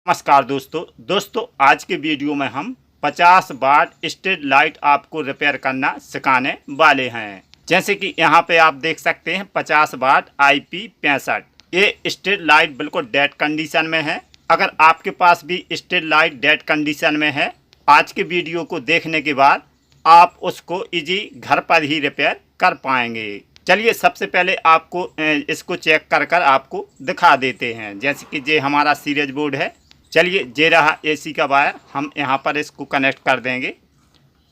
नमस्कार दोस्तों आज के वीडियो में हम 50 वाट स्ट्रीट लाइट आपको रिपेयर करना सिखाने वाले हैं। जैसे कि यहाँ पे आप देख सकते हैं 50 वाट IP65। ये स्ट्रीट लाइट बिल्कुल डेड कंडीशन में है। अगर आपके पास भी स्ट्रीट लाइट डेड कंडीशन में है, आज के वीडियो को देखने के बाद आप उसको इजी घर पर ही रिपेयर कर पाएंगे। चलिए सबसे पहले आपको इसको चेक कर आपको दिखा देते हैं। जैसे कि ये हमारा सीरीज बोर्ड है। चलिए ये रहा AC का वायर, हम यहाँ पर इसको कनेक्ट कर देंगे।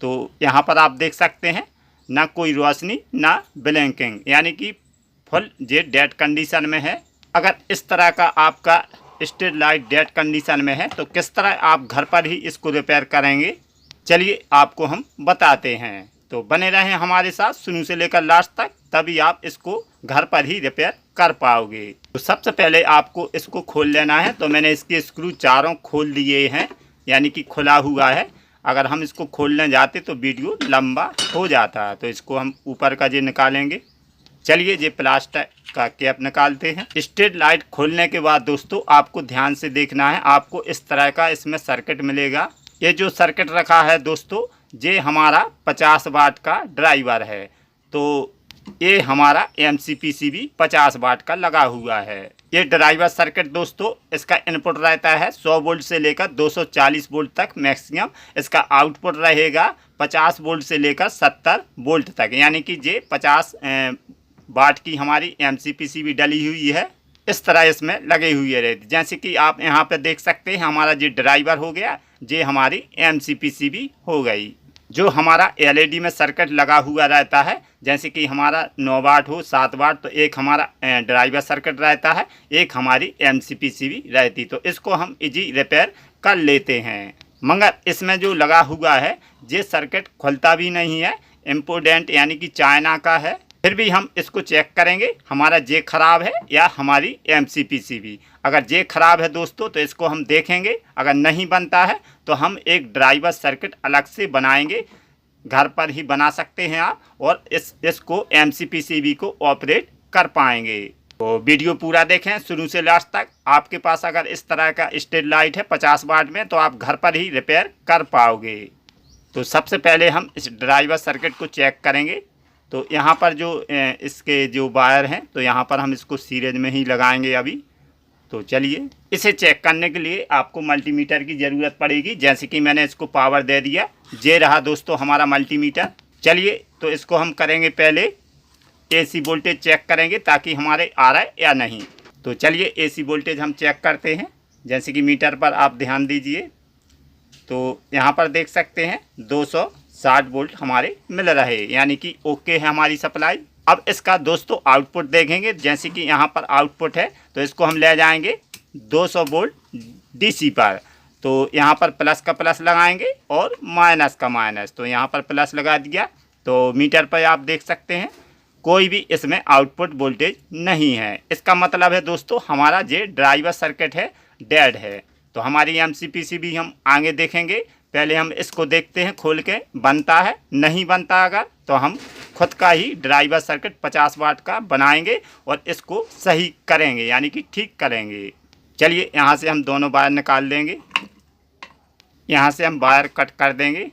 तो यहाँ पर आप देख सकते हैं ना कोई रोशनी ना ब्लिंकिंग, यानी कि फुल ये डेड कंडीशन में है। अगर इस तरह का आपका स्ट्रीट लाइट डेड कंडीशन में है तो किस तरह आप घर पर ही इसको रिपेयर करेंगे, चलिए आपको हम बताते हैं। तो बने रहें हमारे साथ शुरू से लेकर लास्ट तक, तभी आप इसको घर पर ही रिपेयर कर पाओगे। तो सबसे पहले आपको इसको खोल लेना है। तो मैंने इसके स्क्रू चारों खोल दिए हैं, यानी कि खुला हुआ है। अगर हम इसको खोलने जाते तो वीडियो लंबा हो जाता है। तो इसको हम ऊपर का ये निकालेंगे। चलिए ये प्लास्टिक का कैप निकालते हैं। स्ट्रीट लाइट खोलने के बाद दोस्तों आपको ध्यान से देखना है। आपको इस तरह का इसमें सर्किट मिलेगा। ये जो सर्किट रखा है दोस्तों, ये हमारा 50 वाट का ड्राइवर है। तो ये हमारा MCPCB 50 वाट का लगा हुआ है। ये ड्राइवर सर्किट दोस्तों, इसका इनपुट रहता है 100 वोल्ट से लेकर 240 वोल्ट तक मैक्सिमम। इसका आउटपुट रहेगा 50 वोल्ट से लेकर 70 वोल्ट तक, यानी कि ये 50 वाट की हमारी MCPCB डली हुई है। इस तरह इसमें लगे हुए रहती। जैसे कि आप यहाँ पे देख सकते हैं हमारा ये ड्राइवर हो गया, ये हमारी MCPCB हो गई। जो हमारा LED में सर्किट लगा हुआ रहता है, जैसे कि हमारा 9 वाट हो 7 वाट, तो एक हमारा ड्राइवर सर्किट रहता है, एक हमारी MCPCB रहती। तो इसको हम इजी रिपेयर कर लेते हैं। मगर इसमें जो लगा हुआ है ये सर्किट खुलता भी नहीं है, इम्पोर्टेंट यानी कि चाइना का है। फिर भी हम इसको चेक करेंगे हमारा जे खराब है या हमारी MCPCB। अगर जे खराब है दोस्तों तो इसको हम देखेंगे। अगर नहीं बनता है तो हम एक ड्राइवर सर्किट अलग से बनाएंगे, घर पर ही बना सकते हैं आप, और इसको MCPCB को ऑपरेट कर पाएंगे। तो वीडियो पूरा देखें शुरू से लास्ट तक। आपके पास अगर इस तरह का स्ट्रीट लाइट है 50 वाट में तो आप घर पर ही रिपेयर कर पाओगे। तो सबसे पहले हम इस ड्राइवर सर्किट को चेक करेंगे। तो यहाँ पर जो इसके जो वायर हैं, तो यहाँ पर हम इसको सीरीज में ही लगाएंगे अभी। तो चलिए इसे चेक करने के लिए आपको मल्टीमीटर की ज़रूरत पड़ेगी। जैसे कि मैंने इसको पावर दे दिया, ये रहा दोस्तों हमारा मल्टीमीटर। चलिए तो इसको हम करेंगे पहले AC वोल्टेज चेक करेंगे ताकि हमारे आ रहा है या नहीं। तो चलिए AC वोल्टेज हम चेक करते हैं। जैसे कि मीटर पर आप ध्यान दीजिए, तो यहाँ पर देख सकते हैं 260 वोल्ट हमारे मिल रहे, यानी कि ओके है हमारी सप्लाई। अब इसका दोस्तों आउटपुट देखेंगे। जैसे कि यहाँ पर आउटपुट है तो इसको हम ले जाएंगे 200 वोल्ट DC पर। तो यहाँ पर प्लस का प्लस लगाएंगे और माइनस का माइनस। तो यहाँ पर प्लस लगा दिया। तो मीटर पर आप देख सकते हैं कोई भी इसमें आउटपुट वोल्टेज नहीं है। इसका मतलब है दोस्तों हमारा ये ड्राइवर सर्किट है डेड है। तो हमारी MCPCB हम आगे देखेंगे। पहले हम इसको देखते हैं खोल के, बनता है नहीं बनता अगर तो हम खुद का ही ड्राइवर सर्किट 50 वाट का बनाएंगे और इसको सही करेंगे, यानी कि ठीक करेंगे। चलिए यहाँ से हम दोनों वायर निकाल देंगे। यहाँ से हम वायर कट कर देंगे।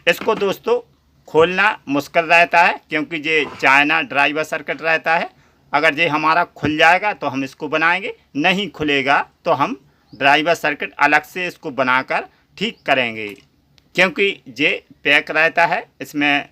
इसको दोस्तों खोलना मुश्किल रहता है क्योंकि ये चाइना ड्राइवर सर्किट रहता है। अगर ये हमारा खुल जाएगा तो हम इसको बनाएंगे, नहीं खुलेगा तो हम ड्राइवर सर्किट अलग से इसको बनाकर ठीक करेंगे। क्योंकि ये पैक रहता है, इसमें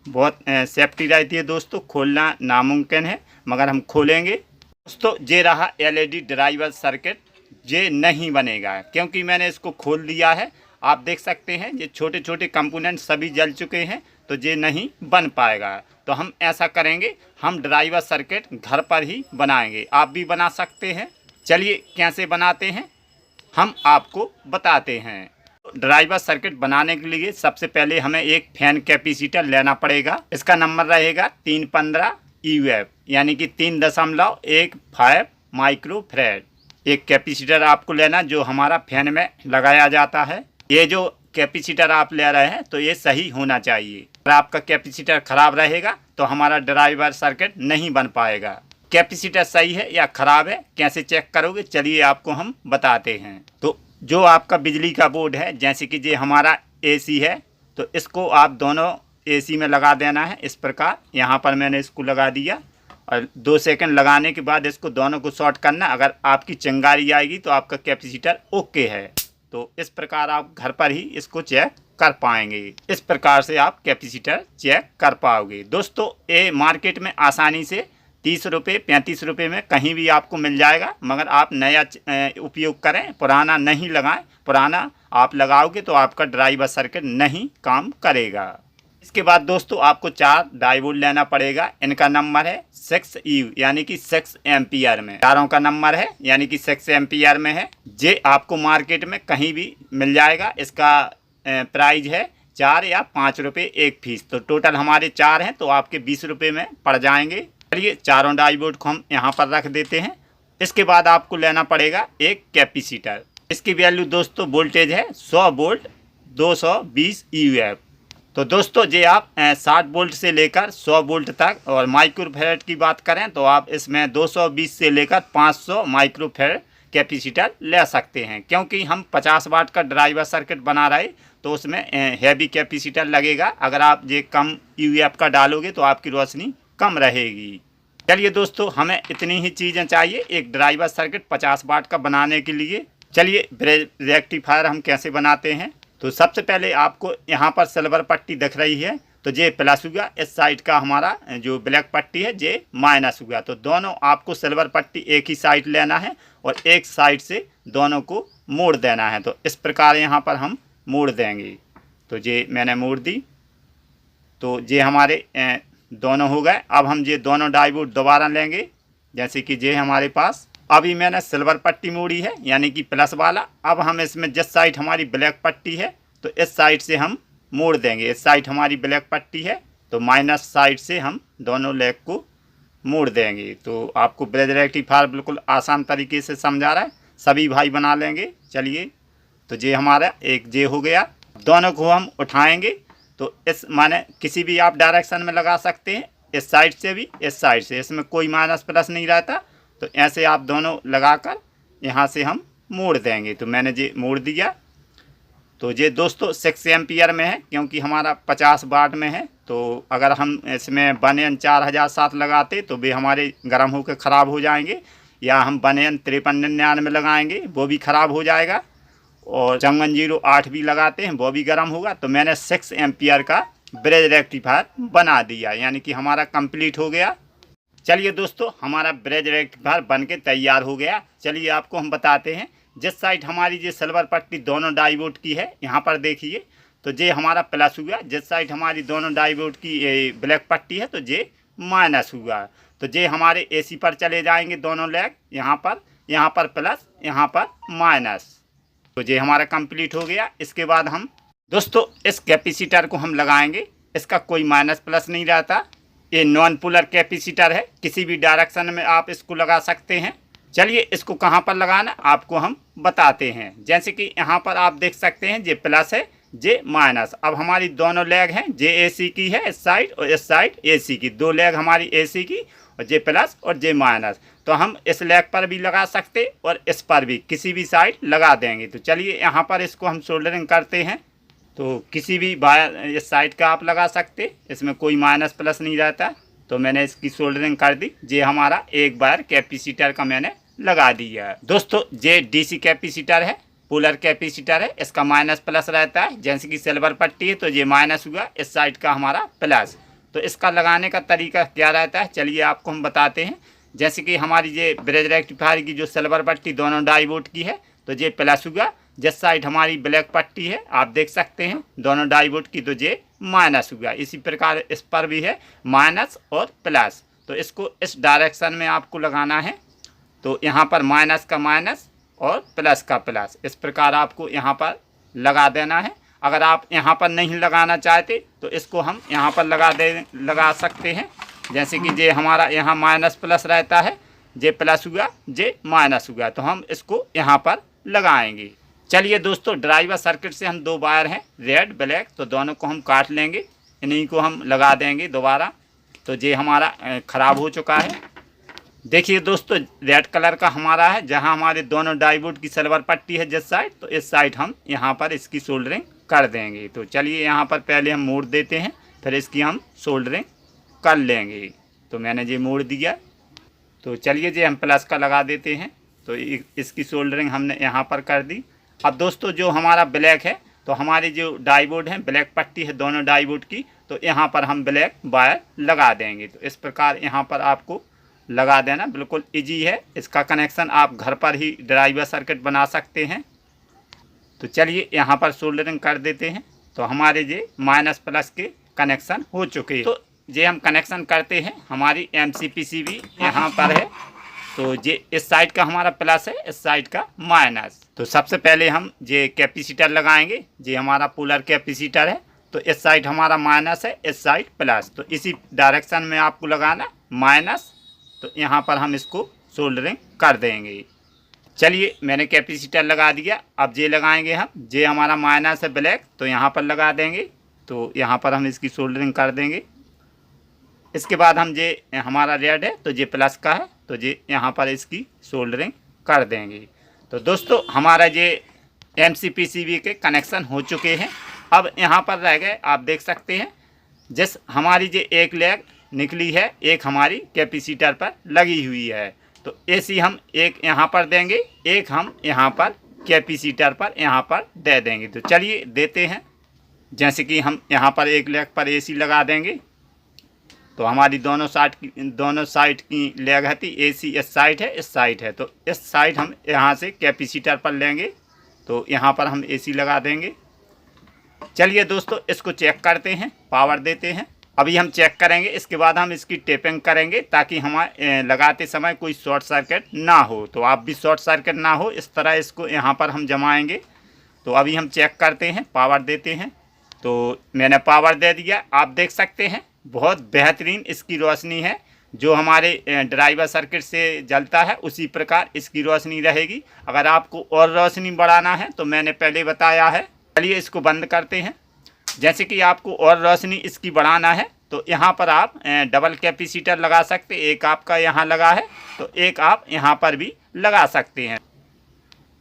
बहुत सेफ्टी रहती है दोस्तों, खोलना नामुमकिन है, मगर हम खोलेंगे। दोस्तों ये रहा LED ड्राइवर सर्किट, ये नहीं बनेगा क्योंकि मैंने इसको खोल दिया है। आप देख सकते हैं ये छोटे छोटे कंपोनेंट सभी जल चुके हैं, तो ये नहीं बन पाएगा। तो हम ऐसा करेंगे, हम ड्राइवर सर्किट घर पर ही बनाएंगे। आप भी बना सकते हैं। चलिए कैसे बनाते हैं हम आपको बताते हैं। ड्राइवर सर्किट बनाने के लिए सबसे पहले हमें एक फैन कैपेसिटर लेना पड़ेगा। इसका नंबर रहेगा 315 UF, यानी कि 3.15 माइक्रो फैराड। एक कैपेसिटर आपको लेना जो हमारा फैन में लगाया जाता है। ये जो कैपेसिटर आप ले रहे हैं तो ये सही होना चाहिए। अगर आपका कैपेसिटर ख़राब रहेगा तो हमारा ड्राइवर सर्किट नहीं बन पाएगा। कैपेसिटर सही है या ख़राब है कैसे चेक करोगे, चलिए आपको हम बताते हैं। तो जो आपका बिजली का बोर्ड है, जैसे कि ये हमारा एसी है, तो इसको आप दोनों एसी में लगा देना है। इस प्रकार यहाँ पर मैंने इसको लगा दिया और 2 सेकंड लगाने के बाद इसको दोनों को शॉर्ट करना। अगर आपकी चिंगारी आएगी तो आपका कैपेसिटर ओके है। तो इस प्रकार आप घर पर ही इसको चेक कर पाएंगे। इस प्रकार से आप कैपेसिटर चेक कर पाओगे। दोस्तों ये मार्केट में आसानी से 30 रुपये 35 रुपये में कहीं भी आपको मिल जाएगा, मगर आप नया उपयोग करें, पुराना नहीं लगाएं। पुराना आप लगाओगे तो आपका ड्राइवर सर्किट नहीं काम करेगा। इसके बाद दोस्तों आपको 4 डायोड लेना पड़ेगा। इनका नंबर है 6U यानी कि 6 एम्पियर में, चारों का नंबर है यानी कि 6 एम्पियर में है। ये आपको मार्केट में कहीं भी मिल जाएगा। इसका प्राइस है 4 या 5 रुपये एक पीस। तो टोटल हमारे 4 हैं तो आपके 20 रुपये में पड़ जाएंगे। चलिए चारों डायोड को हम यहाँ पर रख देते हैं। इसके बाद आपको लेना पड़ेगा एक कैपेसिटर। इसकी वैल्यू दोस्तों वोल्टेज है 100 वोल्ट 220 EUF। तो दोस्तों ये आप 60 वोल्ट से लेकर 100 वोल्ट तक, और माइक्रोफैराड की बात करें तो आप इसमें 220 से लेकर 500 माइक्रोफैराड कैपेसिटर ले सकते हैं। क्योंकि हम 50 वाट का ड्राइवर सर्किट बना रहे तो उसमें हैवी कैपेसिटर लगेगा। अगर आप ये कम EUF का डालोगे तो आपकी रोशनी कम रहेगी। चलिए दोस्तों हमें इतनी ही चीज़ें चाहिए एक ड्राइवर सर्किट 50 वाट का बनाने के लिए। चलिए रेक्टिफायर हम कैसे बनाते हैं। तो सबसे पहले आपको यहाँ पर सिल्वर पट्टी दिख रही है, तो ये प्लस हुआ। इस साइड का हमारा जो ब्लैक पट्टी है ये माइनस हुआ। तो दोनों आपको सिल्वर पट्टी एक ही साइड लेना है और एक साइड से दोनों को मोड़ देना है। तो इस प्रकार यहाँ पर हम मोड़ देंगे। तो ये मैंने मोड़ दी। तो ये हमारे दोनों हो गए। अब हम ये दोनों डायोड दोबारा लेंगे। जैसे कि ये हमारे पास अभी मैंने सिल्वर पट्टी मोड़ी है यानी कि प्लस वाला। अब हम इसमें जिस साइड हमारी ब्लैक पट्टी है तो इस साइड से हम मोड़ देंगे। इस साइड हमारी ब्लैक पट्टी है तो माइनस साइड से हम दोनों लेग को मोड़ देंगे। तो आपको ब्रिज रेक्टिफायर बिल्कुल आसान तरीके से समझा रहा है, सभी भाई बना लेंगे। चलिए तो ये हमारा एक जे हो गया। दोनों को हम उठाएंगे तो इस माने किसी भी आप डायरेक्शन में लगा सकते हैं, इस साइड से भी इस साइड से, इसमें कोई माइनस प्लस नहीं रहता। तो ऐसे आप दोनों लगाकर यहाँ से हम मोड़ देंगे। तो मैंने ये मोड़ दिया। तो ये दोस्तों 6 एम्पियर में है क्योंकि हमारा 50 वाट में है। तो अगर हम इसमें बनेन 4007 लगाते तो वे हमारे गर्म होकर ख़राब हो जाएंगे, या हम बनेन 5399 लगाएंगे वो भी ख़राब हो जाएगा, और 5408 भी लगाते हैं वो भी गर्म होगा। तो मैंने 6 एम्पियर का ब्रिज रेक्टिफायर बना दिया यानी कि हमारा कंप्लीट हो गया। चलिए दोस्तों हमारा ब्रिज रेक्टिफायर बन के तैयार हो गया। चलिए आपको हम बताते हैं। जिस साइड हमारी ये सिल्वर पट्टी दोनों डायोड की है, यहाँ पर देखिए तो ये हमारा प्लस हुआ। जिस साइड हमारी दोनों डायोड की ब्लैक पट्टी है तो ये माइनस हुआ। तो ये हमारे एसी पर चले जाएंगे दोनों लेग, यहाँ पर प्लस यहाँ पर माइनस। तो ये हमारा कंप्लीट हो गया। इसके बाद हम दोस्तों इस कैपेसिटर को हम लगाएंगे। इसका कोई माइनस प्लस नहीं रहता। ये नॉन पोलर कैपेसिटर है, किसी भी डायरेक्शन में आप इसको लगा सकते हैं। चलिए इसको कहाँ पर लगाना आपको हम बताते हैं। जैसे कि यहाँ पर आप देख सकते हैं ये प्लस है ये माइनस। अब हमारी दोनों लेग हैं, जे एसी की है इस साइड और इस साइड एसी की, 2 लेग हमारी एसी की, और जे प्लस और जे माइनस। तो हम इस लेग पर भी लगा सकते और इस पर भी, किसी भी साइड लगा देंगे। तो चलिए यहाँ पर इसको हम सोल्डरिंग करते हैं। तो किसी भी वायर इस साइड का आप लगा सकते, इसमें कोई माइनस प्लस नहीं रहता। तो मैंने इसकी सोल्डरिंग कर दी। ये हमारा एक वायर कैपेसिटर का मैंने लगा दिया। दोस्तों ये डीसी कैपेसिटर है, पोलर कैपेसिटर है, इसका माइनस प्लस रहता है। जैसे कि सिल्वर पट्टी है तो ये माइनस हुआ, इस साइड का हमारा प्लस। तो इसका लगाने का तरीका क्या रहता है चलिए आपको हम बताते हैं। जैसे कि हमारी ये ब्रिज रेक्टिफायर की जो सिल्वर पट्टी दोनों डायोड की है तो ये प्लस हुआ। जिस साइड हमारी ब्लैक पट्टी है आप देख सकते हैं दोनों डायोड की, तो ये माइनस हुआ। इसी प्रकार इस पर भी है माइनस और प्लस। तो इसको इस डायरेक्शन में आपको लगाना है। तो यहाँ पर माइनस का माइनस और प्लस का प्लस, इस प्रकार आपको यहाँ पर लगा देना है। अगर आप यहाँ पर नहीं लगाना चाहते तो इसको हम यहाँ पर लगा सकते हैं। जैसे कि ये हमारा यहाँ माइनस प्लस रहता है, जे प्लस हुआ जे माइनस हुआ, तो हम इसको यहाँ पर लगाएंगे। चलिए दोस्तों ड्राइवर सर्किट से हम 2 वायर हैं रेड ब्लैक, तो दोनों को हम काट लेंगे, इन्हीं को हम लगा देंगे दोबारा। तो ये हमारा ख़राब हो चुका है। देखिए दोस्तों, रेड कलर का हमारा है, जहां हमारे दोनों डाईवुड की सिल्वर पट्टी है जिस साइड, तो इस साइड हम यहाँ पर इसकी सोल्डरिंग कर देंगे। तो चलिए यहाँ पर पहले हम मोड़ देते हैं, फिर इसकी हम सोल्डरिंग कर लेंगे। तो मैंने ये मोड़ दिया। तो चलिए जी हम प्लस का लगा देते हैं। तो इसकी सोल्डरिंग हमने यहाँ पर कर दी। अब दोस्तों जो हमारा ब्लैक है, तो हमारी जो डाईवुड है, ब्लैक पट्टी है दोनों डाईवुड की, तो यहाँ पर हम ब्लैक वायर लगा देंगे। तो इस प्रकार यहाँ पर आपको लगा देना, बिल्कुल इजी है। इसका कनेक्शन आप घर पर ही ड्राइवर सर्किट बना सकते हैं। तो चलिए यहाँ पर सोल्डरिंग कर देते हैं। तो हमारे ये माइनस प्लस के कनेक्शन हो चुके हैं। तो ये हम कनेक्शन करते हैं, हमारी MCPCB यहाँ पर है। तो ये इस साइड का हमारा प्लस है, इस साइड का माइनस। तो सबसे पहले हम ये कैपेसिटर लगाएंगे। ये हमारा पोलर कैपेसिटर है। तो इस साइड हमारा माइनस है, इस साइड प्लस। तो इसी डायरेक्शन में आपको लगाना माइनस। तो यहाँ पर हम इसको सोल्डरिंग कर देंगे। चलिए मैंने कैपेसिटर लगा दिया। अब जे लगाएंगे हम, जे हमारा माइनस है ब्लैक, तो यहाँ पर लगा देंगे। तो यहाँ पर हम इसकी सोल्डरिंग कर देंगे। इसके बाद हम जे हमारा रेड है, तो जे प्लस का है, तो जे यहाँ पर इसकी सोल्डरिंग कर देंगे। तो दोस्तों हमारा जे MCPCB के कनेक्शन हो चुके हैं। अब यहाँ पर रह गए, आप देख सकते हैं, जिस हमारी जो एक लेग निकली है, एक हमारी कैपेसिटर पर लगी हुई है। तो ऐसी हम एक यहाँ पर देंगे, एक हम यहाँ पर कैपेसिटर पर यहाँ पर दे देंगे। तो चलिए देते हैं। जैसे कि हम यहाँ पर एक लेग पर AC लगा देंगे। तो हमारी दोनों साइड की लेग है, AC इस साइड है, इस साइड है। तो इस साइड हम यहाँ से कैपेसिटर पर लेंगे। तो यहाँ पर हम AC लगा देंगे। चलिए दोस्तों इसको चेक करते हैं, पावर देते हैं। अभी हम चेक करेंगे, इसके बाद हम इसकी टेपिंग करेंगे ताकि हमारे लगाते समय कोई शॉर्ट सर्किट ना हो। तो आप भी शॉर्ट सर्किट ना हो, इस तरह इसको यहाँ पर हम जमाएंगे। तो अभी हम चेक करते हैं, पावर देते हैं। तो मैंने पावर दे दिया। आप देख सकते हैं बहुत बेहतरीन इसकी रोशनी है। जो हमारे ड्राइवर सर्किट से जलता है उसी प्रकार इसकी रोशनी रहेगी। अगर आपको और रोशनी बढ़ाना है तो मैंने पहले बताया है। चलिए इसको बंद करते हैं। जैसे कि आपको और रोशनी इसकी बढ़ाना है तो यहाँ पर आप डबल कैपेसिटर लगा सकते हैं। एक आपका यहाँ लगा है, तो एक आप यहाँ पर भी लगा सकते हैं।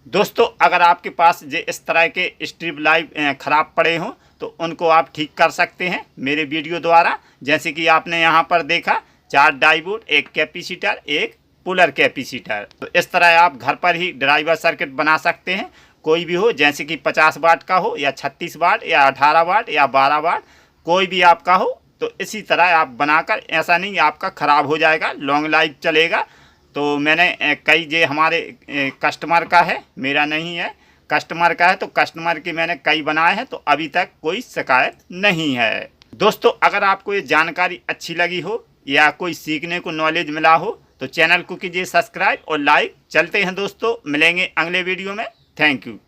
दोस्तों अगर आपके पास जो इस तरह के स्ट्रिप लाइट ख़राब पड़े हों तो उनको आप ठीक कर सकते हैं मेरे वीडियो द्वारा। जैसे कि आपने यहाँ पर देखा, 4 डाईवुड, एक कैपेसिटर, एक पोलर कैपेसिटर। तो इस तरह आप घर पर ही ड्राइवर सर्किट बना सकते हैं, कोई भी हो, जैसे कि 50 वाट का हो या 36 वाट या 18 वाट या 12 वाट, कोई भी आपका हो। तो इसी तरह आप बनाकर, ऐसा नहीं आपका ख़राब हो जाएगा, लॉन्ग लाइफ चलेगा। तो मैंने कई जे हमारे कस्टमर का है, मेरा नहीं है, कस्टमर का है। तो कस्टमर के मैंने कई बनाए हैं, तो अभी तक कोई शिकायत नहीं है। दोस्तों अगर आपको ये जानकारी अच्छी लगी हो या कोई सीखने को नॉलेज मिला हो तो चैनल को कीजिए सब्सक्राइब और लाइक। चलते हैं दोस्तों, मिलेंगे अगले वीडियो में। Thank you.